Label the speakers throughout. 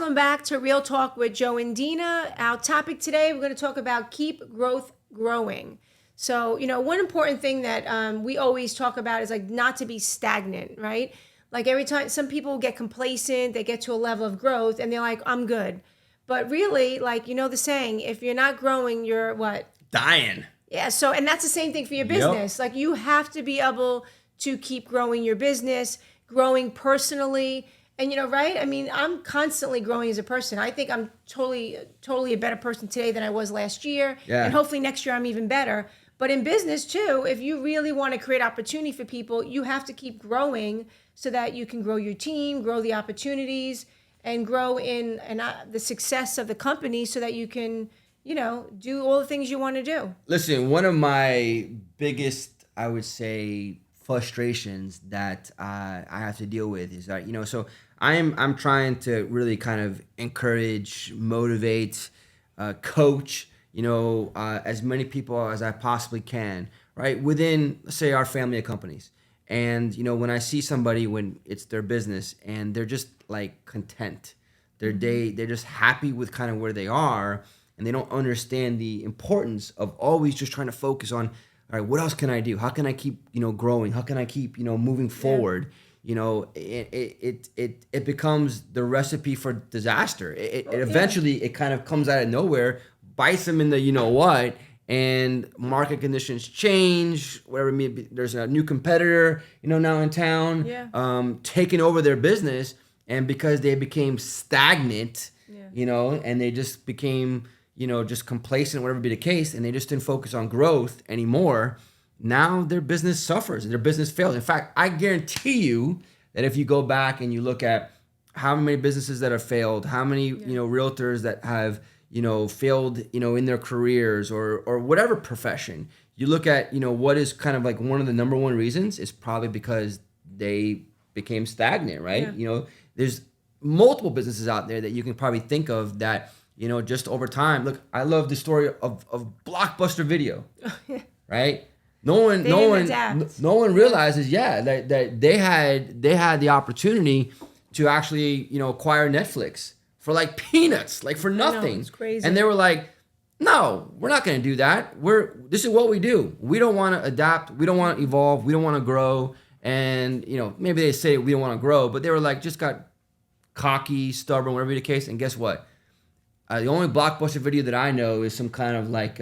Speaker 1: welcome back to Real Talk with Joe and Deana. Our topic today, we're going to talk about keep growth growing. So, one important thing that we always talk about is like not to be stagnant, right? Like every time some people get complacent, they get to a level of growth and they're like, I'm good. But really, like, the saying, if you're not growing, you're what?
Speaker 2: Dying.
Speaker 1: Yeah. So, and that's the same thing for your business. Like you have to be able to keep growing your business, growing personally. And right? I mean, I'm constantly growing as a person. I think I'm totally a better person today than I was last year.
Speaker 2: Yeah.
Speaker 1: And hopefully next year I'm even better. But in business too, if you really want to create opportunity for people, you have to keep growing so that you can grow your team, grow the opportunities, and grow in the success of the company so that you can, do all the things you want to do.
Speaker 2: Listen, one of my biggest, I would say, frustrations that I have to deal with is that, so I'm trying to really kind of encourage, motivate, coach, as many people as I possibly can, right? Within, let's say, our family of companies. And, when I see somebody when it's their business and they're just like content, they're just happy with kind of where they are and they don't understand the importance of always just trying to focus on, all right, what else can I do? How can I keep, growing? How can I keep, moving forward? It becomes the recipe for disaster. It eventually it kind of comes out of nowhere, bites them in the what, and market conditions change. Whatever, maybe there's a new competitor, now in town, taking over their business, and because they became stagnant, and they just became just complacent, whatever be the case, and they just didn't focus on growth anymore. Now their business suffers and their business fails. In fact, I guarantee you that if you go back and you look at how many businesses that have failed, how many realtors that have failed in their careers or whatever profession, you look at what is kind of like one of the number one reasons is probably because they became stagnant, right? There's multiple businesses out there that you can probably think of that just over time. Look, I love the story of Blockbuster Video, right? No one realizes, that they had the opportunity to actually, acquire Netflix for like peanuts, like for nothing.
Speaker 1: I know, it's crazy.
Speaker 2: And they were like, no, we're not going to do that. This is what we do. We don't want to adapt. We don't want to evolve. We don't want to grow. And, maybe they say we don't want to grow, but they were like, just got cocky, stubborn, whatever the case. And guess what? The only Blockbuster Video that I know is some kind of like,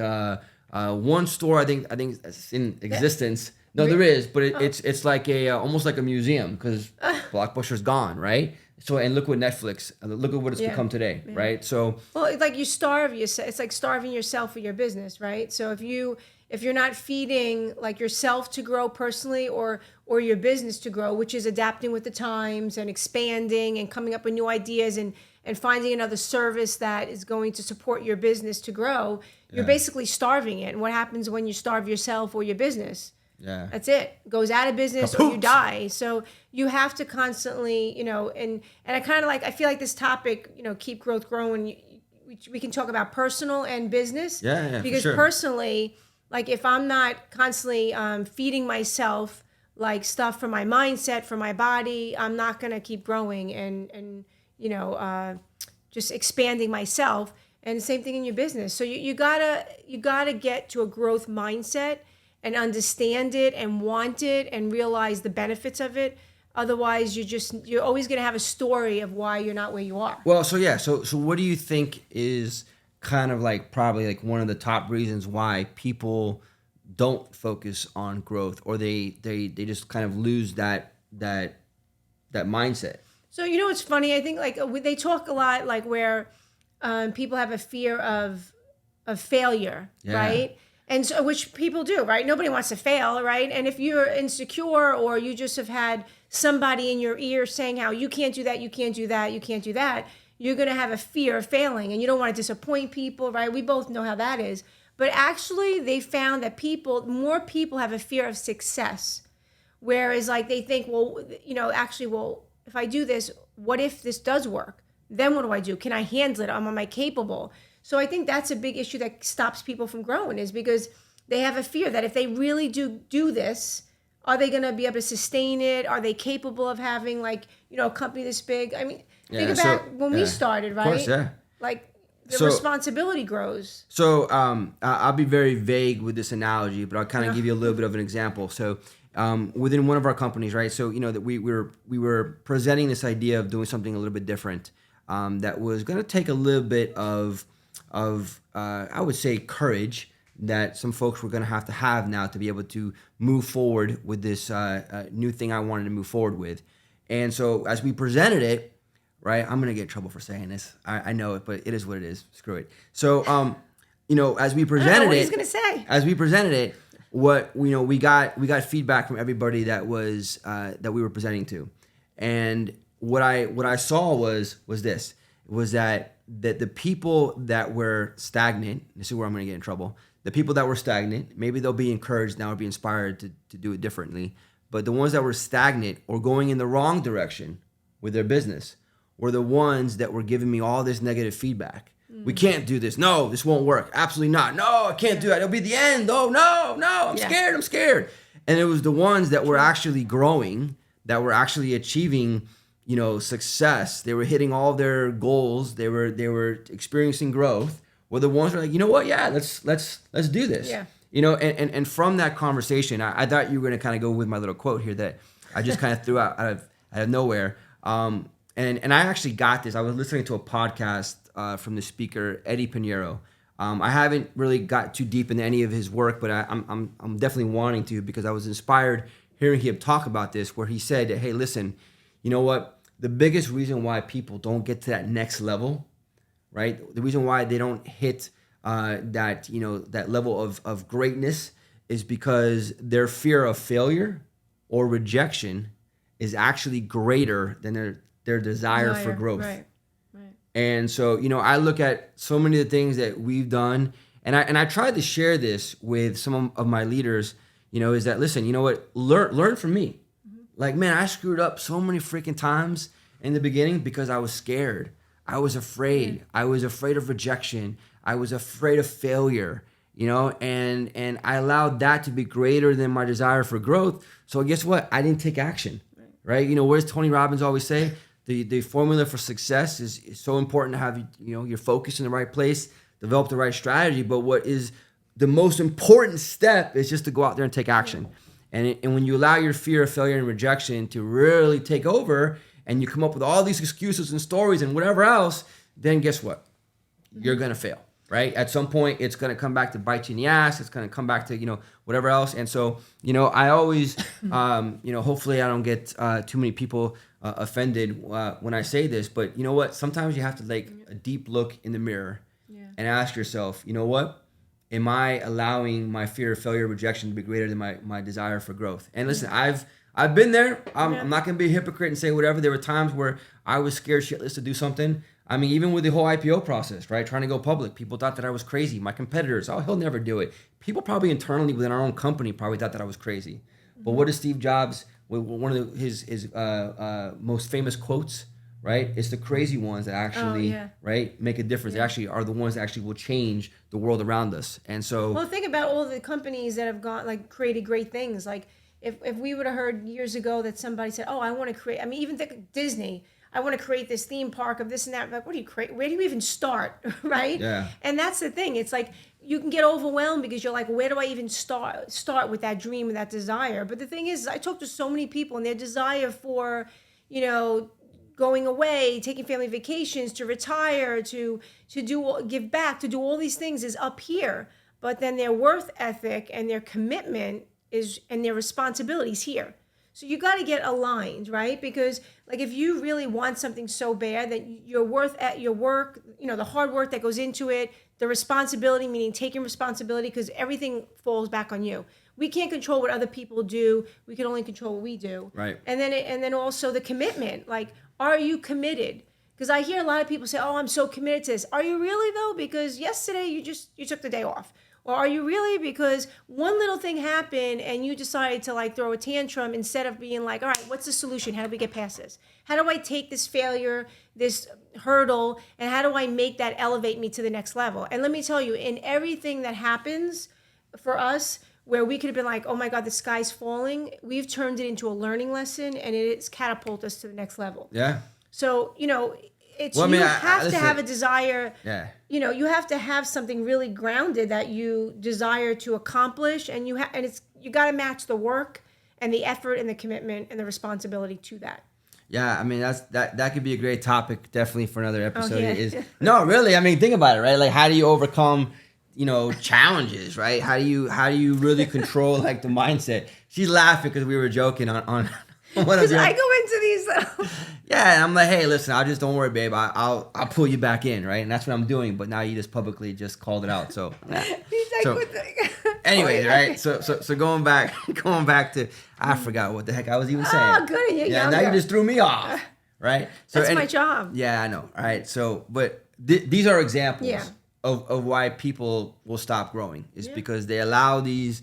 Speaker 2: one store I think it's in existence. No, there is, but it's like a almost like a museum because Blockbuster's gone, right? So and look what Netflix, look at what it's become today, right? So
Speaker 1: it's like you starve yourself. It's like starving yourself for your business, right? So if you're not feeding like yourself to grow personally or your business to grow, which is adapting with the times and expanding and coming up with new ideas and finding another service that is going to support your business to grow, you're basically starving it. And what happens when you starve yourself or your business?
Speaker 2: Yeah.
Speaker 1: That's it. Goes out of business or you die. So you have to constantly, and I kind of like, I feel like this topic, keep growth growing. We can talk about personal and business.
Speaker 2: Yeah,
Speaker 1: because
Speaker 2: for sure.
Speaker 1: Personally, like if I'm not constantly feeding myself like stuff for my mindset, for my body, I'm not going to keep growing and just expanding myself. And the same thing in your business. So you gotta get to a growth mindset and understand it and want it and realize the benefits of it. Otherwise, you're always gonna have a story of why you're not where you are.
Speaker 2: Well, so what do you think is kind of like probably like one of the top reasons why people don't focus on growth or they just kind of lose that mindset?
Speaker 1: So it's funny. I think like they talk a lot like where people have a fear of failure, right? And so, which people do, right? Nobody wants to fail, right? And if you're insecure or you just have had somebody in your ear saying how you can't do that, you can't do that, you can't do that, you're going to have a fear of failing and you don't want to disappoint people, right? We both know how that is. But actually, they found that more people have a fear of success. Whereas like they think, well, if I do this, what if this does work? Then what do I do? Can I handle it? Am I capable? So I think that's a big issue that stops people from growing is because they have a fear that if they really do this, are they going to be able to sustain it? Are they capable of having a company this big? I mean, Think about when we started, right?
Speaker 2: Of course, yeah.
Speaker 1: Like the responsibility grows.
Speaker 2: So I'll be very vague with this analogy, but I'll kind of give you a little bit of an example. So within one of our companies, right? So that we were presenting this idea of doing something a little bit different that was going to take a little bit of I would say courage that some folks were going to have now to be able to move forward with this new thing I wanted to move forward with. And so as we presented it, right, I'm going to get in trouble for saying this. I know it, but it is what it is. Screw it. So, as we presented
Speaker 1: what he's going to say.
Speaker 2: As we presented it, we got feedback from everybody that was that we were presenting to. And what I saw was that the people that were stagnant, this is where I'm going to get in trouble. The people that were stagnant, maybe they'll be encouraged now or be inspired to do it differently. But the ones that were stagnant or going in the wrong direction with their business were the ones that were giving me all this negative feedback. We can't do this. No, this won't work. Absolutely not. No, I can't do that. It'll be the end. Oh, no, I'm scared. And it was the ones that were actually growing, that were actually achieving, success. They were hitting all their goals. They were experiencing growth. Were the ones who were like, you know what? Yeah, let's do this.
Speaker 1: Yeah.
Speaker 2: And from that conversation, I thought you were going to kind of go with my little quote here that I just kind of threw out of nowhere. And I actually got this. I was listening to a podcast from the speaker Eddie Pinheiro. I haven't really got too deep into any of his work, but I'm definitely wanting to, because I was inspired hearing him talk about this, where he said, hey, listen, you know what? The biggest reason why people don't get to that next level, right? The reason why they don't hit that level of greatness is because their fear of failure or rejection is actually greater than their desire for growth.
Speaker 1: Right.
Speaker 2: And so, I look at so many of the things that we've done, and I tried to share this with some of my leaders, is that, listen, you know what, learn from me. Like, man, I screwed up so many freaking times in the beginning because I was scared. I was afraid.
Speaker 1: Yeah.
Speaker 2: I was afraid of rejection. I was afraid of failure, and I allowed that to be greater than my desire for growth. So guess what? I didn't take action, right? What does Tony Robbins always say? The formula for success is so important to have, your focus in the right place, develop the right strategy. But what is the most important step is just to go out there and take action. And when you allow your fear of failure and rejection to really take over, and you come up with all these excuses and stories and whatever else, then guess what? You're going to fail, right? At some point, it's going to come back to bite you in the ass. It's going to come back to, whatever else. And so, I always, hopefully I don't get too many people offended when I say this, but you know what? Sometimes you have to take a deep look in the mirror and ask yourself, you know what? Am I allowing my fear of failure, rejection to be greater than my desire for growth? And listen, I've been there. I'm not going to be a hypocrite and say whatever. There were times where I was scared shitless to do something. I mean, even with the whole IPO process, right? Trying to go public, people thought that I was crazy. My competitors, he'll never do it. People probably internally within our own company probably thought that I was crazy. But what does Steve Jobs, one of his most famous quotes, right? It's the crazy ones that actually, right, make a difference. They actually are the ones that actually will change the world around us. And so,
Speaker 1: well, think about all the companies that have created great things. Like if we would have heard years ago that somebody said, "Oh, I want to create," even think of Disney. I want to create this theme park of this and that. Like, what do you create? Where do you even start, right?
Speaker 2: Yeah.
Speaker 1: And that's the thing. It's like you can get overwhelmed because you're like, where do I even start with that dream and that desire? But the thing is, I talk to so many people, and their desire for, going away, taking family vacations, to retire, to give back, to do all these things is up here. But then their worth ethic and their commitment and their responsibilities here. So you got to get aligned, right? Because if you really want something so bad, that your worth at your work, the hard work that goes into it, the responsibility, meaning taking responsibility, because everything falls back on you. We can't control what other people do. We can only control what we do.
Speaker 2: Right.
Speaker 1: And then also the commitment. Are you committed? Because I hear a lot of people say, "Oh, I'm so committed to this." Are you really though? Because yesterday you took the day off. Or are you really? Because one little thing happened and you decided to throw a tantrum instead of being like, all right, what's the solution? How do we get past this? How do I take this failure, this hurdle, and how do I make that elevate me to the next level? And let me tell you, in everything that happens for us, where we could have been like, oh my God, the sky's falling, we've turned it into a learning lesson, and it's catapulted us to the next level.
Speaker 2: Yeah.
Speaker 1: So, it's
Speaker 2: Well, I mean,
Speaker 1: you
Speaker 2: I-
Speaker 1: have to
Speaker 2: listen-
Speaker 1: have a desire.
Speaker 2: Yeah.
Speaker 1: You have to have something really grounded that you desire to accomplish, and you got to match the work and the effort and the commitment and the responsibility to that.
Speaker 2: Yeah, I mean that could be a great topic definitely for another episode.
Speaker 1: yeah.
Speaker 2: Is no, really. I mean, think about it, right? Like, how do you overcome, challenges, right? How do you really control like the mindset? She's laughing because we were joking on one of
Speaker 1: Because
Speaker 2: the.
Speaker 1: I go into these.
Speaker 2: Yeah, and I'm like, hey, listen, I'll just don't worry, babe. I'll pull you back in, right? And that's what I'm doing. But now you just publicly just called it out. So, yeah.
Speaker 1: He's like,
Speaker 2: So,
Speaker 1: what the?
Speaker 2: anyways, right? So going back to, I forgot what the heck I was even saying.
Speaker 1: Oh, good. You're
Speaker 2: Yeah, now
Speaker 1: younger.
Speaker 2: you just threw me off, right? So
Speaker 1: That's my job.
Speaker 2: Yeah, I know. All right. So, but these are examples
Speaker 1: Yeah.
Speaker 2: of why people will stop growing. Is because they allow these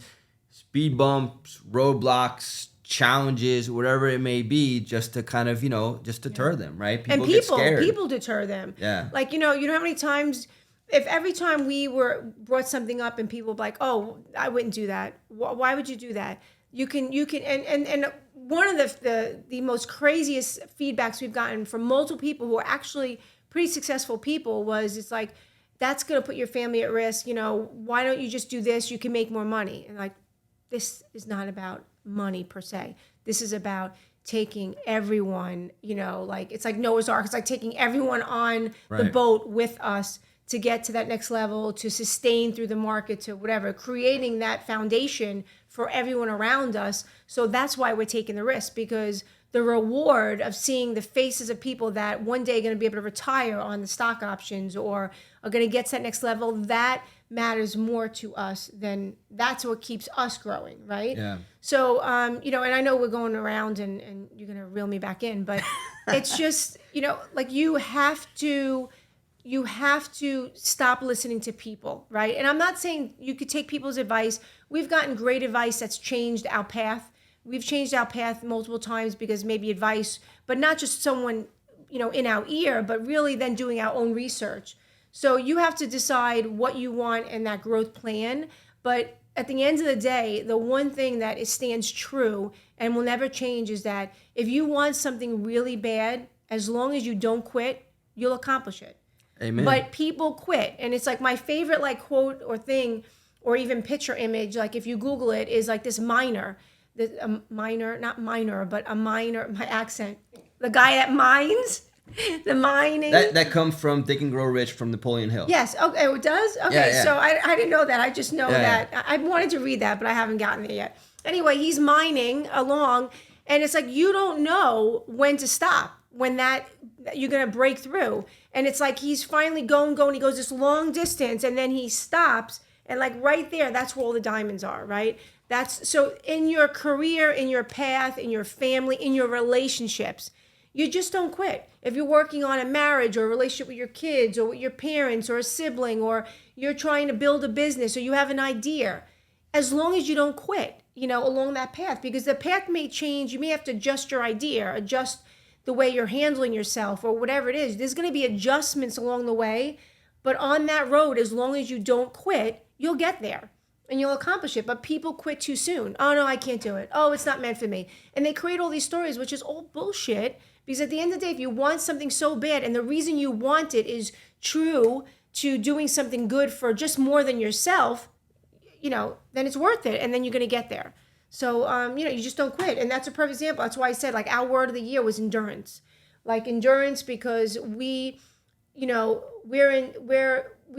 Speaker 2: speed bumps, roadblocks, challenges, whatever it may be, just to kind of, just deter them, right?
Speaker 1: And
Speaker 2: get scared.
Speaker 1: people deter them.
Speaker 2: Yeah.
Speaker 1: Like, you know how many times, if every time we brought something up and people were like, oh, I wouldn't do that. Why would you do that? You can, and one of the most craziest feedbacks we've gotten from multiple people who are actually pretty successful people was, it's like, that's going to put your family at risk. Why don't you just do this? You can make more money. And like, this is not about money per se. This is about taking everyone, like, it's like Noah's Ark. It's like taking everyone on the boat with us to get to that next level, to sustain through the market, to whatever, creating that foundation for everyone around us. So that's why we're taking the risk, because the reward of seeing the faces of people that one day are going to be able to retire on the stock options or are going to get to that next level, that matters more to us than that's what keeps us growing, right?
Speaker 2: Yeah.
Speaker 1: So, and I know we're going around and you're going to reel me back in, but it's just, like you have to stop listening to people, right? And I'm not saying you could take people's advice. We've gotten great advice that's changed our path. We've changed our path multiple times because maybe advice, but not just someone, in our ear, but really then doing our own research. So you have to decide what you want in that growth plan. But at the end of the day, the one thing that stands true and will never change is that if you want something really bad, as long as you don't quit, you'll accomplish it.
Speaker 2: Amen.
Speaker 1: But people quit. And it's like my favorite like quote or thing or even picture image, like if you Google it, is like this miner. My accent. The guy that mines, the mining.
Speaker 2: That comes from Think and Grow Rich from Napoleon Hill.
Speaker 1: Yes. Okay. It does? Okay.
Speaker 2: Yeah.
Speaker 1: So I didn't know that. I just know that. I wanted to read that, but I haven't gotten there yet. Anyway, he's mining along, and it's like you don't know when to stop, when that you're going to break through. And it's like he's finally going. He goes this long distance, and then he stops. And like right there, that's where all the diamonds are, right? That's so in your career, in your path, in your family, in your relationships, you just don't quit. If you're working on a marriage or a relationship with your kids or with your parents or a sibling, or you're trying to build a business or you have an idea, as long as you don't quit, along that path, because the path may change. You may have to adjust your idea, adjust the way you're handling yourself or whatever it is. There's going to be adjustments along the way, but on that road, as long as you don't quit, you'll get there. And you'll accomplish it. But people quit too soon. Oh, no, I can't do it. Oh, it's not meant for me. And they create all these stories, which is all bullshit. Because at the end of the day, if you want something so bad, and the reason you want it is true to doing something good for just more than yourself, then it's worth it. And then you're going to get there. So, you just don't quit. And that's a perfect example. That's why I said, like, our word of the year was endurance. Like, endurance, because we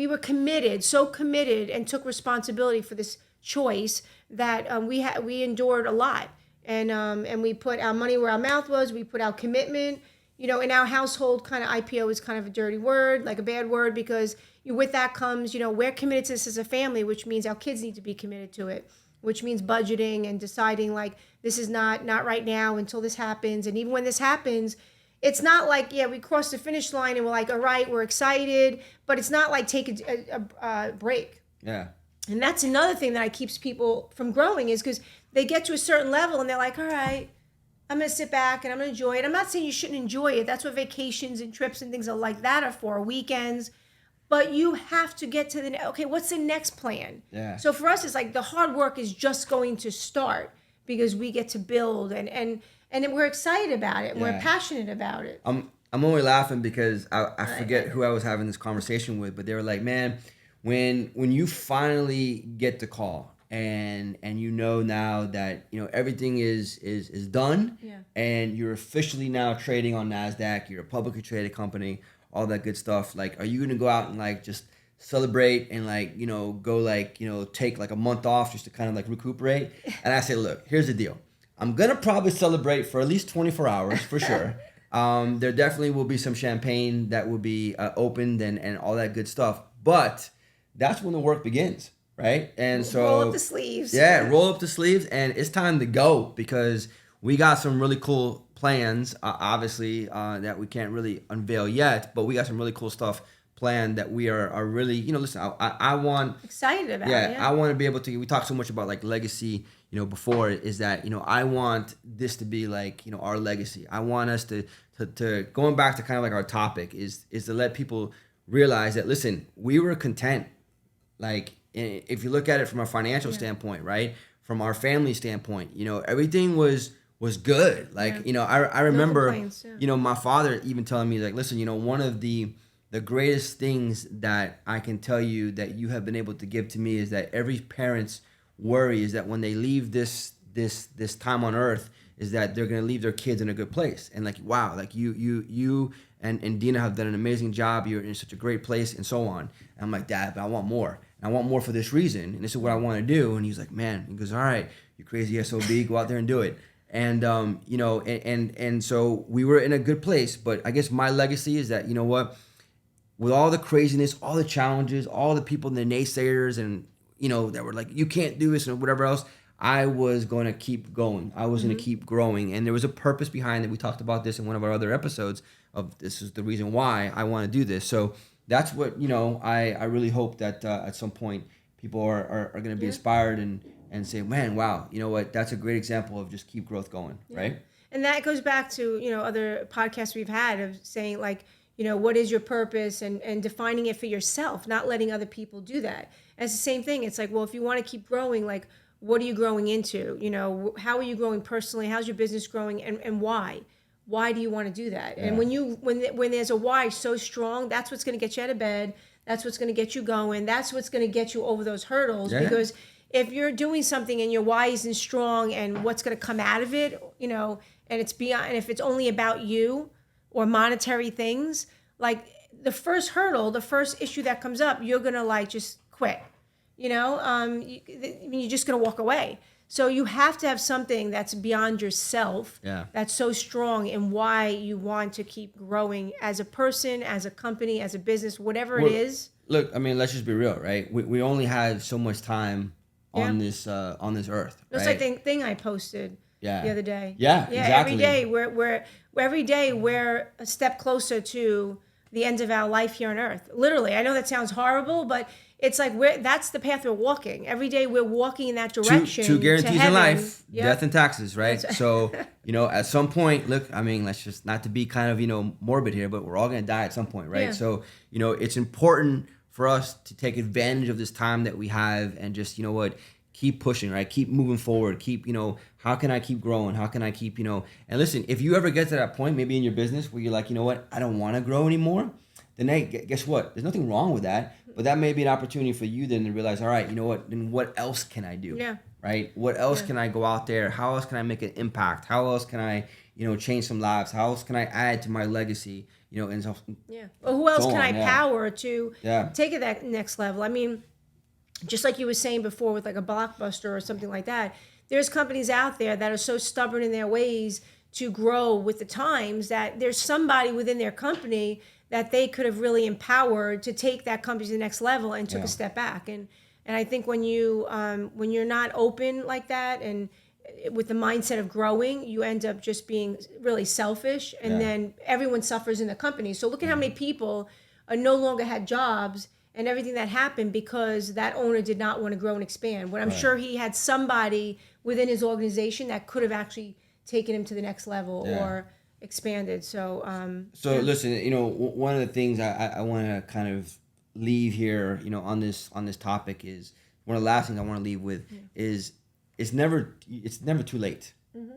Speaker 1: were committed, so committed, and took responsibility for this choice that we endured a lot, and we put our money where our mouth was. We put our commitment. In our household, kind of IPO is kind of a dirty word, like a bad word, because with that comes, we're committed to this as a family, which means our kids need to be committed to it, which means budgeting and deciding like this is not right now until this happens, and even when this happens. It's not like, we crossed the finish line and we're like, all right, we're excited, but it's not like take a break.
Speaker 2: Yeah.
Speaker 1: And that's another thing that keeps people from growing, is because they get to a certain level and they're like, all right, I'm going to sit back and I'm going to enjoy it. I'm not saying you shouldn't enjoy it. That's what vacations and trips and things like that are for, weekends. But you have to get to okay, what's the next plan?
Speaker 2: Yeah.
Speaker 1: So for us, it's like the hard work is just going to start because we get to build and we're excited about it. And we're passionate about it.
Speaker 2: I'm only laughing because I forget who I was having this conversation with, but they were like, man, when you finally get the call and you know now that everything is done, and you're officially now trading on NASDAQ, you're a publicly traded company, all that good stuff. Like, are you gonna go out and like just celebrate and like go like take like a month off just to kind of like recuperate? And I say, look, here's the deal. I'm gonna probably celebrate for at least 24 hours for sure. There definitely will be some champagne that will be opened and all that good stuff. But that's when the work begins, right? And so
Speaker 1: roll up the sleeves.
Speaker 2: Yeah, roll up the sleeves, and it's time to go because we got some really cool plans, obviously, that we can't really unveil yet. But we got some really cool stuff planned that we are really, listen, I want
Speaker 1: excited about.
Speaker 2: Yeah, I want to be able to. We talked so much about like legacy. Before is that I want this to be like our legacy. I want us to going back to kind of like our topic is to let people realize that, listen, we were content. Like if you look at it from a financial standpoint, right, from our family standpoint, everything was good. Like I remember my father even telling me like, listen, one of the greatest things that I can tell you that you have been able to give to me is that every parent's worry is that when they leave this time on earth is that they're going to leave their kids in a good place. And like, wow, like you and Deana have done an amazing job. You're in such a great place and so on. And I'm like, Dad, but I want more. And I want more for this reason. And this is what I want to do. And he's like, man, he goes, all right, you crazy SOB, go out there and do it. And, and so we were in a good place. But I guess my legacy is that, what, with all the craziness, all the challenges, all the people, the naysayers and, that were like, you can't do this and whatever else, I was going to keep going. I was going to keep growing. And there was a purpose behind it. We talked about this in one of our other episodes of this is the reason why I want to do this. So that's what, I really hope that at some point people are going to be inspired and say, man, wow, you know what? That's a great example of just keep growth going, right?
Speaker 1: And that goes back to, other podcasts we've had of saying like, what is your purpose and defining it for yourself, not letting other people do that. And it's the same thing. It's like, well, if you want to keep growing, like, what are you growing into? How are you growing personally? How's your business growing and why? Why do you want to do that? Yeah. And when there's a why so strong, that's what's going to get you out of bed. That's what's going to get you going. That's what's going to get you over those hurdles. Yeah. Because if you're doing something and your why isn't strong and what's going to come out of it, and it's beyond, and if it's only about you or monetary things, like the first hurdle, the first issue that comes up, you're going to like just quit. You're just going to walk away. So you have to have something that's beyond yourself, that's so strong in why you want to keep growing as a person, as a company, as a business, whatever it is.
Speaker 2: Look, I mean, let's just be real, right? We only have so much time on this earth.
Speaker 1: It's
Speaker 2: right?
Speaker 1: like the thing I posted the other day.
Speaker 2: Yeah, exactly.
Speaker 1: Every day we're a step closer to the end of our life here on earth. Literally, I know that sounds horrible, but it's like that's the path we're walking. Every day we're walking in that direction.
Speaker 2: Two guarantees in life, death and taxes, right? So, at some point, look, I mean, let's just not to be kind of, morbid here, but we're all going to die at some point, right? Yeah. So, it's important for us to take advantage of this time that we have and just, keep pushing, right? Keep moving forward. Keep, how can I keep growing? How can I keep, and listen, if you ever get to that point, maybe in your business where you're like, I don't want to grow anymore, then hey, guess what? There's nothing wrong with that. But that may be an opportunity for you then to realize, all right, then what else can I do?
Speaker 1: Yeah.
Speaker 2: Right? What else can I go out there? How else can I make an impact? How else can I, change some lives? How else can I add to my legacy? And so,
Speaker 1: Well, who else can I power to take it that next level? I mean, just like you were saying before with like a Blockbuster or something like that, there's companies out there that are so stubborn in their ways to grow with the times that there's somebody within their company that they could have really empowered to take that company to the next level and took a step back. And I think when you're not open like that and with the mindset of growing, you end up just being really selfish, and then everyone suffers in the company. So look at how many people no longer had jobs and everything that happened because that owner did not want to grow and expand. When I'm sure he had somebody within his organization that could have actually taken him to the next level or expanded. So
Speaker 2: listen, one of the things I want to kind of leave here, on this topic is one of the last things I want to leave with is it's never too late,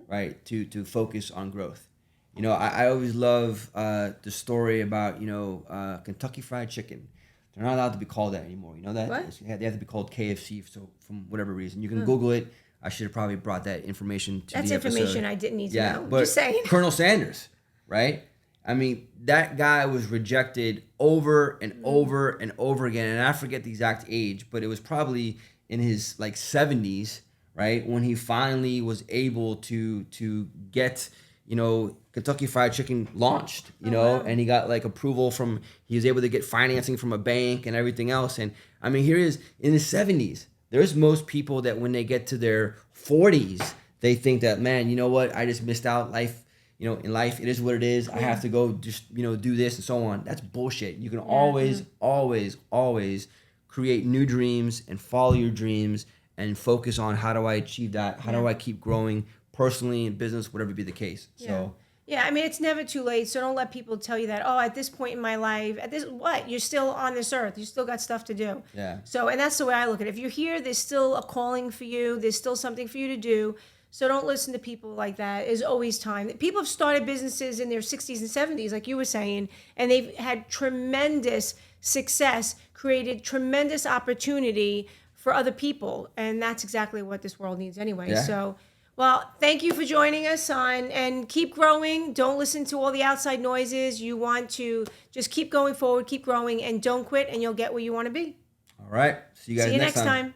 Speaker 2: right? To focus on growth. You know, I always love the story about, Kentucky Fried Chicken. They're not allowed to be called that anymore. You know that?
Speaker 1: What?
Speaker 2: They have to be called KFC, so from whatever reason. You can Google it. I should have probably brought that information to
Speaker 1: That's
Speaker 2: the episode.
Speaker 1: information I didn't need to know.
Speaker 2: But
Speaker 1: Just saying.
Speaker 2: Colonel Sanders, right? I mean, that guy was rejected over and over and over again. And I forget the exact age, but it was probably in his like 70s, right? When he finally was able to get, Kentucky Fried Chicken launched,
Speaker 1: Wow.
Speaker 2: and he got like approval he was able to get financing from a bank and everything else. And I mean, here he is in his 70s. There's most people that when they get to their 40s, they think that, man, you know what? I just missed out life. In life, it is what it is. I have to go just, do this and so on. That's bullshit. You can always, always, always create new dreams and follow your dreams and focus on how do I achieve that? How do I keep growing personally in business, whatever be the case. So.
Speaker 1: Yeah, I mean, it's never too late. So don't let people tell you that, oh, at this point in my life, you're still on this earth. You still got stuff to do.
Speaker 2: Yeah.
Speaker 1: So, and that's the way I look at it. If you're here, there's still a calling for you. There's still something for you to do. So don't listen to people like that. There's always time. People have started businesses in their 60s and 70s, like you were saying, and they've had tremendous success, created tremendous opportunity for other people. And that's exactly what this world needs anyway.
Speaker 2: Yeah.
Speaker 1: So, well, thank you for joining us and keep growing. Don't listen to all the outside noises. You want to just keep going forward, keep growing, and don't quit, and you'll get where you want to be.
Speaker 2: All right. See you guys
Speaker 1: See you
Speaker 2: next
Speaker 1: next time.